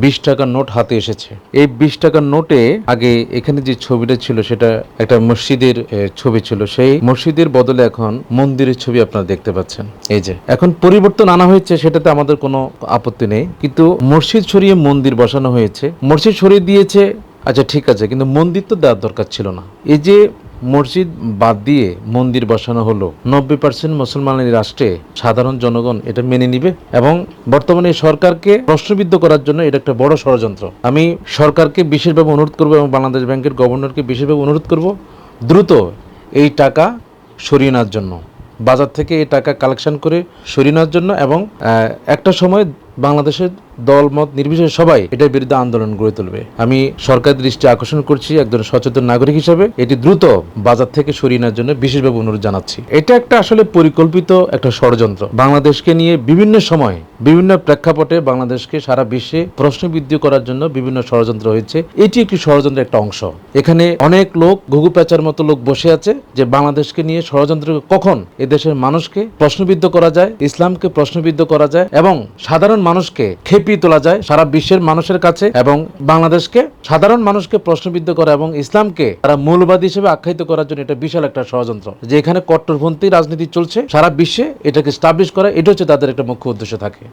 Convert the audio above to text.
20 টাকার নোট হাতে এসেছে। এই 20 টাকার নোটে আগে এখানে যে ছবিটা ছিল সেটা একটা মসজিদের ছবি ছিল, সেই মসজিদের বদলে এখন মন্দিরের ছবি আপনারা দেখতে পাচ্ছেন। এই যে এখন পরিবর্তন আনা হয়েছে, সেটাতে আমাদের কোনো আপত্তি নেই, কিন্তু মসজিদ সরিয়ে মন্দির বসানো হয়েছে। মসজিদ সরিয়ে দিয়েছে, আচ্ছা ঠিক আছে, কিন্তু মন্দির তো দেওয়ার দরকার ছিল না। এই যে মসজিদ বাদ দিয়ে মন্দির বসানো হলো, 90% মুসলমানের রাষ্ট্রে সাধারণ জনগণ এটা মেনে নিবে এবং বর্তমানে সরকারকে প্রশ্নবিদ্ধ করার জন্য এটা একটা বড় ষড়যন্ত্র। আমি সরকারকে বিশেষভাবে অনুরোধ করব এবং বাংলাদেশ ব্যাংকের গভর্নরকে বিশেষভাবে অনুরোধ করব দ্রুত এই টাকা সরিয়ে নেওয়ার জন্য, বাজার থেকে এই টাকা কালেকশন করে সরিয়ে নেওয়ার জন্য, এবং একটা সময় বাংলাদেশের দলমত নির্বিশেষে সবাই এটার বিরুদ্ধে আন্দোলন গড়ে তুলবে। আমি সরকারের দৃষ্টি আকর্ষণ করছি একজন সচেতন নাগরিক হিসেবে, এটি দ্রুত বাজার থেকে সরিয়ে নেওয়ার জন্য বিশেষভাবে অনুরোধ জানাচ্ছি। এটা একটা আসলে পরিকল্পিত একটা ষড়যন্ত্র, বাংলাদেশকে নিয়ে বিভিন্ন সময় বিভিন্ন প্রেক্ষাপটে বাংলাদেশকে সারা বিশ্বে প্রশ্নবিদ্ধ করার জন্য বিভিন্ন ষড়যন্ত্র হয়েছে। এটি একটি ষড়যন্ত্রের একটা অংশ। এখানে অনেক লোক, ঘুঘু পেঁচার মতো লোক বসে আছে যে বাংলাদেশকে নিয়ে ষড়যন্ত্র কখন এদেশের মানুষকে প্রশ্নবিদ্ধ করা যায়, ইসলামকে প্রশ্নবিদ্ধ করা যায় এবং সাধারণ মানুষকে খেপিয়ে তোলা যায় সারা বিশ্বের মানুষের কাছে, এবং বাংলাদেশকে সাধারণ মানুষকে প্রশ্নবিদ্ধ করা এবং ইসলামকে তারা মৌলবাদী হিসেবে আখ্যায়িত করার জন্য এটা বিশাল একটা ষড়যন্ত্র, যে এখানে কট্টরপন্থী রাজনীতি চলছে সারা বিশ্বে, এটাকে স্টাবলিশ করা, এটা হচ্ছে তাদের একটা মুখ্য উদ্দেশ্য থাকে।